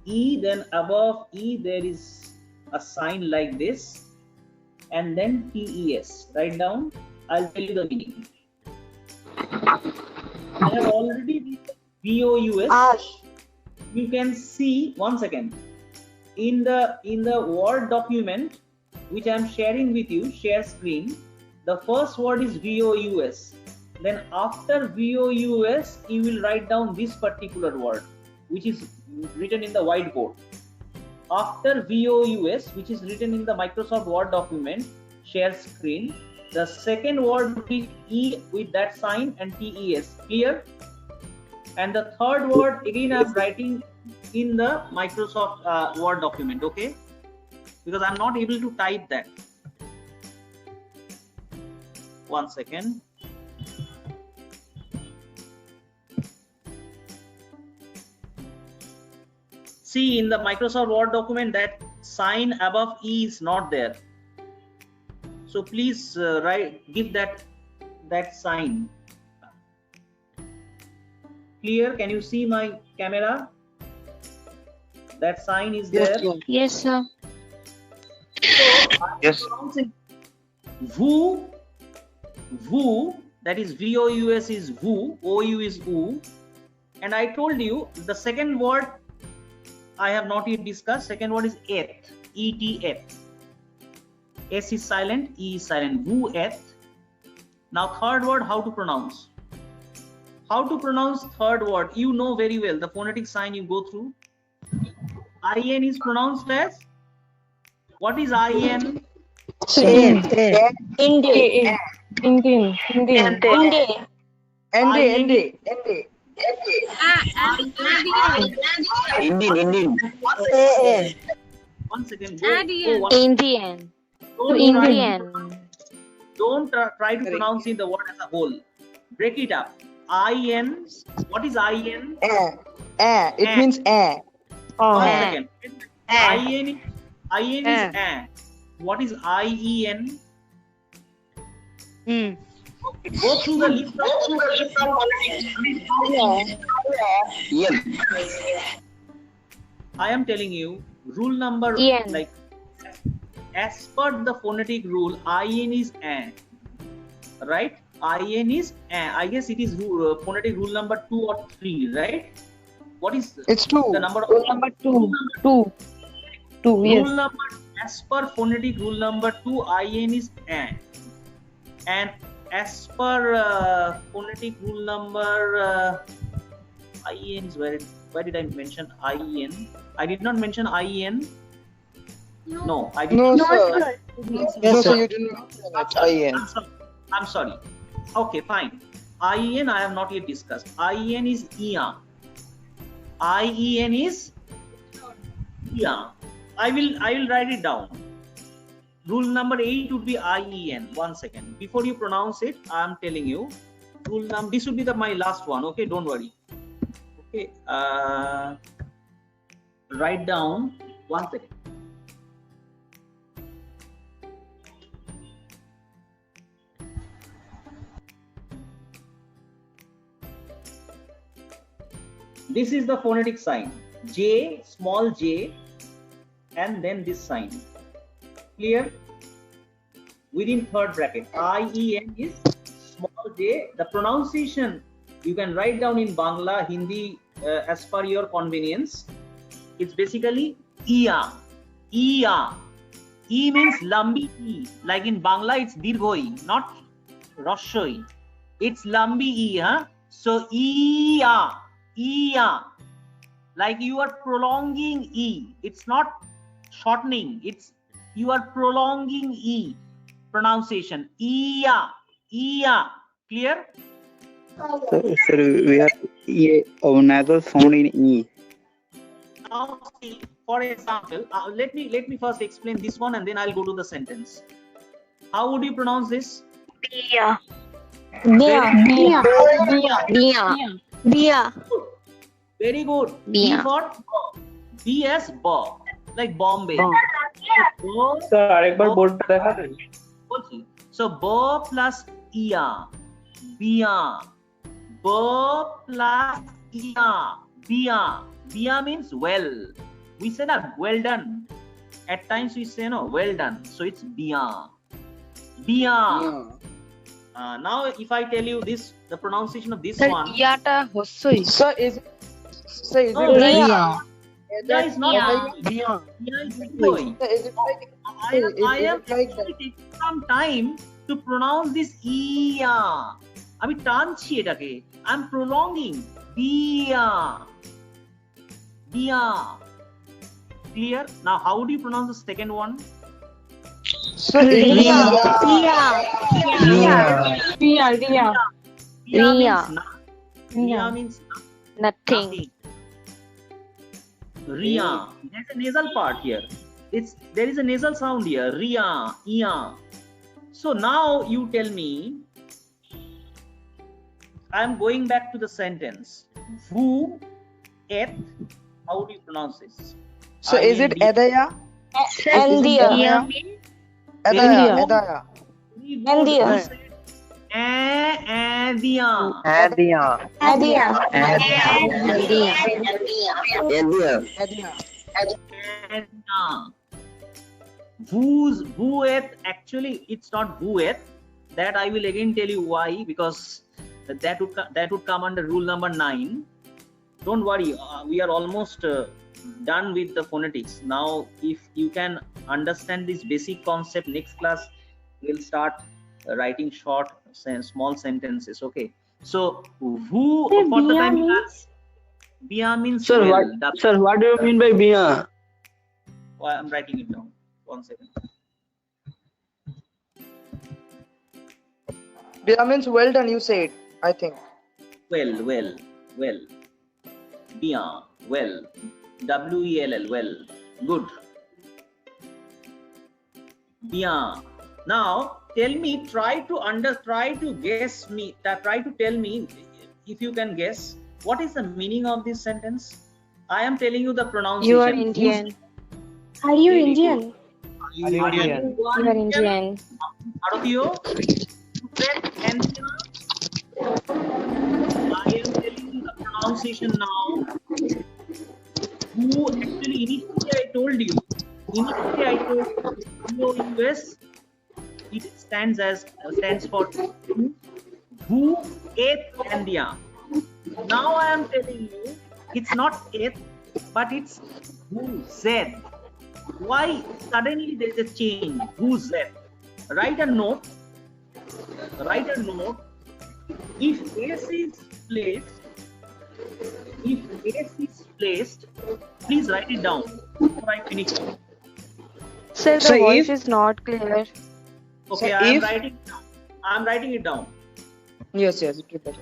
E, then above E there is a sign like this, and then TES. Write down. I'll tell you the meaning. I have already written VOUS. You can see, one second, in the Word document which I am sharing with you, share screen, the first word is VOUS. Then after VOUS, you will write down this particular word, which is written in the whiteboard. After VOUS, which is written in the Microsoft Word document, share screen, the second word will be E with that sign and TES. Clear? And the third word, again, I am writing in the Microsoft Word document, okay? Because I'm not able to type that. One second. See, in the Microsoft Word document, that sign above E is not there. So please give that sign. Clear? Can you see my camera? That sign is there. Yes, sir. So Yes. Vu, that is VOUS is vu, OU is oo. And I told you the second word I have not yet discussed. Second word is eth, ETH. S is silent, E is silent. Vu eth. Now third word, how to pronounce. How to pronounce third word? You know very well the phonetic sign you go through. IN is pronounced as. What is IN? Indian. Indian. One second. Indian. Don't try to pronounce the word as a whole. Break it up. IN. What is IN? It means eh. One second. IN is eh. What is IEN? Go through the list of I am telling you, rule number like as per the phonetic rule, IN is eh. Right? IN is eh. I guess it is phonetic rule number 2 or 3, right? What is it's 2. The number of rule number 2. 2. Rule number as per phonetic rule number 2, IN is eh. And as per phonetic rule number IN is where did I mention IN? I did not mention IN. No, I did not. No, sir. No, sir, you did not mention IN. I'm sorry. Okay, fine. IN I have not yet discussed. IN is IA. IEN is IA. I will write it down. Rule number 8 would be IEN. One second. Before you pronounce it, I am telling you. This would be my last one. Okay, don't worry. Okay. write down 1 second. This is the phonetic sign. J, small j, and then this sign. Clear? Within third bracket. I-E-N is small j. The pronunciation you can write down in Bangla, Hindi, as per your convenience. It's basically Iya. Iya. E means lambi E. Like in Bangla, it's dirghoi, not roshoi. It's lambi E. Huh? So Iya. Iya. Like you are prolonging E. It's not shortening. It's you are prolonging E. Pronunciation. Iya. Iya. Clear? Sir, we have our nasal sound in E. Now, see, for example, let me first explain this one, and then I'll go to the sentence. How would you pronounce this? Bia. Bia. Very good. Bia. B for B as ba, like Bombay. Sir, arekbar boardta dekhaben. So ba plus iya, bia. Ba plus iya, bia. Bia means well. We say that well done. At times we say no, well done. So it's bia. Bia. Now if I tell you this, the pronunciation of this one. Iyata hossoi. Sir, is it Bia is not Bia. Bia is going. Is it like I am taking some time to pronounce this iya. আমি টানছি এটাকে, I'm prolonging. Bia. Bia. Clear? Now how do you pronounce the second one? Ria. Ria means Nothing. Ria. There's a nasal part here. There is a nasal sound here. Ria. Ia. So now you tell me. I'm going back to the sentence. Who ate? How do you pronounce this? So is it Edaya? Endia. Edaya. Endia. Whoeth, actually it's not whoeth. That I will again tell you why, because that would come under rule number 9. Don't worry, we are almost done with the phonetics. Now if you can understand this basic concept, next class we'll start writing short small sentences. Okay, so who for the time class, bia means Sir, well. what do you mean by bia? I'm writing it down. 1 second. Bia means well done, you said, I think. Well. Bia, well. W-E-L-L, well. Good. Bia. Now tell me, try to tell me if you can guess what is the meaning of this sentence. I am telling you the pronunciation. You are Indian. Are you Indian? You are Indian. Out of you? I am telling you the pronunciation now. Who actually initially I told you. US, it stands for who ate India. Now I am telling you it's not ate, but it's who said. Why suddenly there is a change? Who said? Write a note. If S is placed, please write it down before I finish. Sir, the voice is not clear. Okay, So I'm writing it down. Yes, keep it.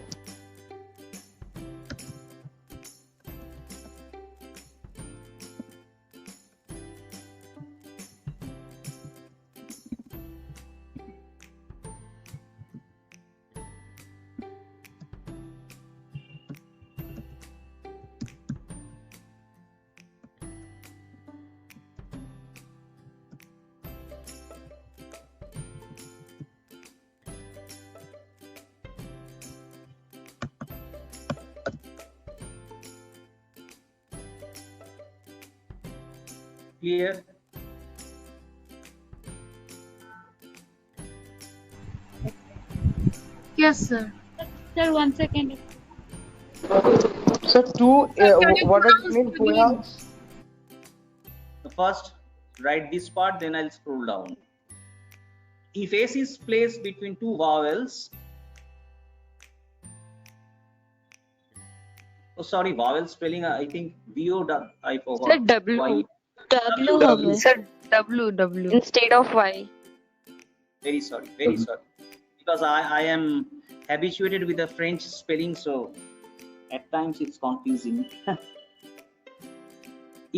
clear? Yes, sir. Sir, 1 second. So two, what does it mean? Pronouns? So first, write this part, then I'll scroll down. If S is placed between two vowels, oh sorry, vowel spelling, I think VO, I forgot. Sir, W. Y. W W. হবে। Sir, W. Instead of Y. Very sorry, very sorry. Because I am habituated with the French spelling, so at times it's confusing.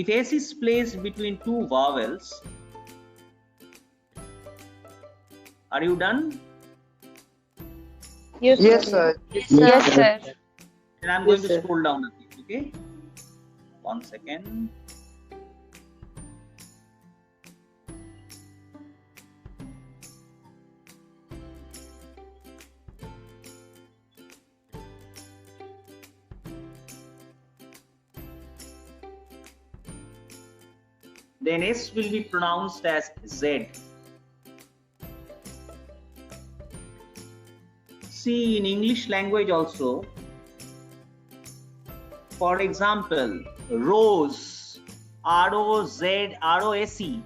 If S is placed between two vowels, are you done? Yes, sir. Yes, sir. Then I'm going Yes, to sir. scroll down a bit, okay? 1 second. Then S will be pronounced as Z. See, in English language also, for example, rose, R-O-Z-R-O-S-E,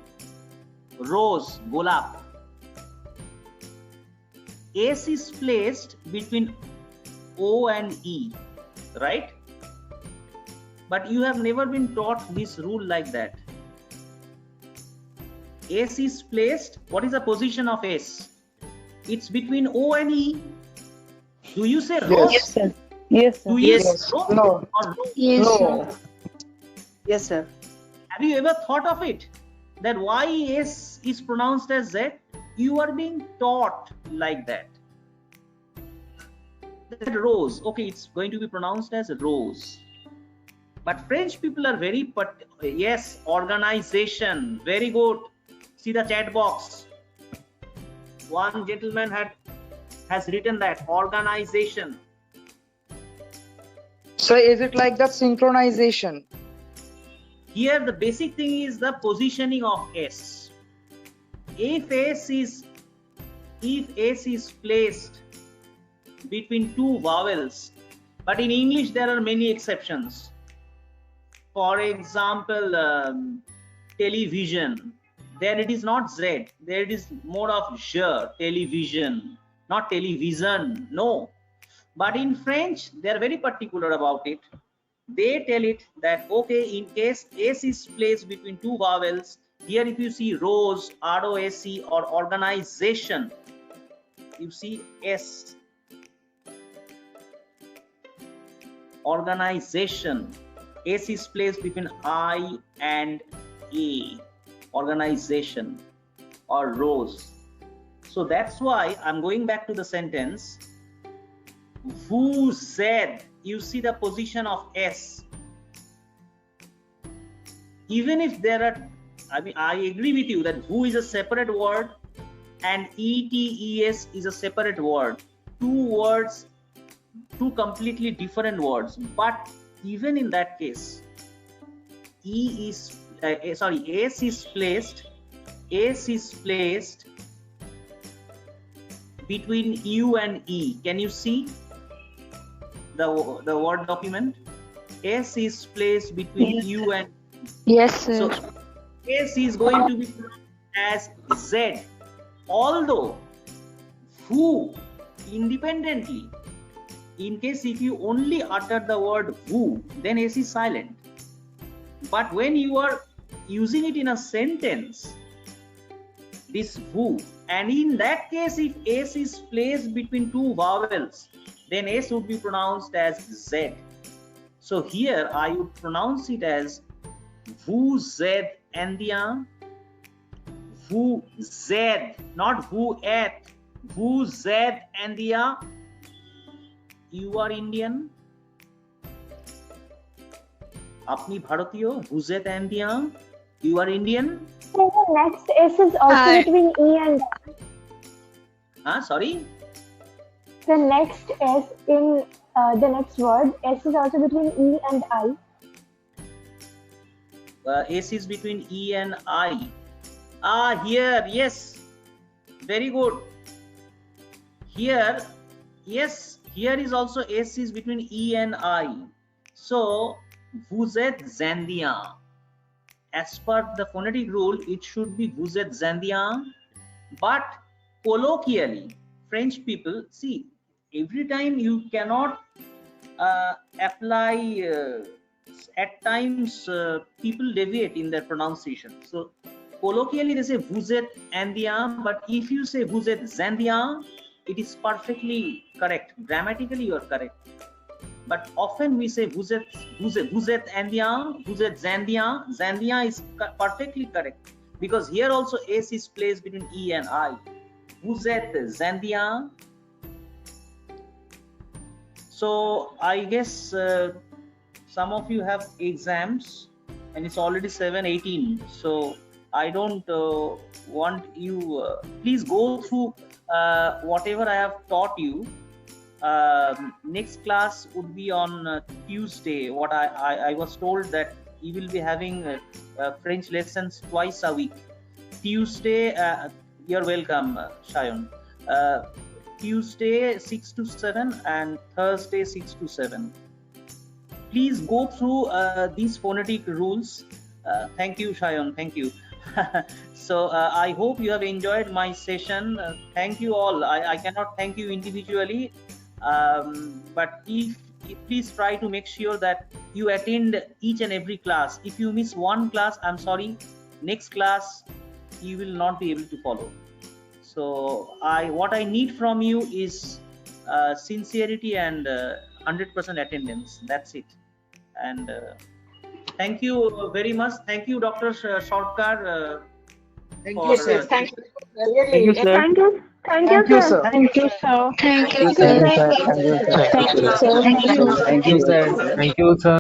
rose, golap. S is placed between O and E, right? But you have never been taught this rule like that. S is placed, what is the position of S? It's between O and E. Do you say rose? Yes, sir. Yes, sir. Do you Yes. say rose No. or rose? Yes, No. sir. Yes, sir. Have you ever thought of it? That why S is pronounced as Z? You are being taught like that. That rose, okay, it's going to be pronounced as rose. But French people are very, yes, organization, very good. See the chat box. One gentleman has written that organization. So is it like that synchronization? Here the basic thing is the positioning of S. If S is placed between two vowels, but in English there are many exceptions. For example, television, there it is not Z, there it is more of je, television, not television, no. But in French, they are very particular about it. They tell it that, okay, in case S is placed between two vowels, here if you see rose, R-O-S-E, or organization, you see S. Organization. S is placed between I and A. Organization or rose. So that's why I'm going back to the sentence. Vous êtes, you see the position of S. Even if there are, I agree with you that who is a separate word and ETES is a separate word. Two words, two completely different words. But even in that case, S is placed between U and E. Can you see the word document? S is placed between U and E. Yes, sir. So S is going to be pronounced as Z. Although vous independently, in case if you only utter the word vous, then S is silent. But when you are using it in a sentence, this vous, and in that case if S is placed between two vowels, then S would be pronounced as Z. So here I would pronounce it as vous êtes indien, vous êtes, not vous êtes, vous êtes indien, you are Indian, apni bharatiyo, vous êtes indien, you are Indian. So the next S is also between E and I. Sorry? The next S in the next word, S is also between E and I. S is between E and I. Here, yes, very good. Here, yes, here is also S is between E and I. So, vous êtes indien. As per the phonetic rule, it should be vous êtes indien. But colloquially, French people, see, every time you cannot apply, at times people deviate in their pronunciation. So colloquially they say vous êtes indien, but if you say vous êtes indien, it is perfectly correct. Grammatically you are correct. But often we say vous êtes indien, vous êtes indien. Indien is perfectly correct, because here also S is placed between E and I. Vous êtes indien. So I guess some of you have exams and it's already 7:18. So I don't want you, please go through whatever I have taught you. Next class would be on Tuesday. What I was told that you will be having French lessons twice a week. Tuesday, you're welcome, Shayon. Tuesday 6 to 7 and Thursday 6 to 7. Please go through these phonetic rules. Thank you, Shayon. Thank you. So I hope you have enjoyed my session. Thank you all. I cannot thank you individually, but please try to make sure that you attend each and every class. If you miss one class, I'm sorry, next class you will not be able to follow. So what I need from you is sincerity and 100% attendance. That's it. And thank you very much. Thank you, Dr. Sarkar. Thank you, sir. Thank you. Thank you, sir. Thank you, sir. Thank you, sir. Thank you, sir. Thank you, sir. Thank you, sir. Thank you, sir. Thank you, sir.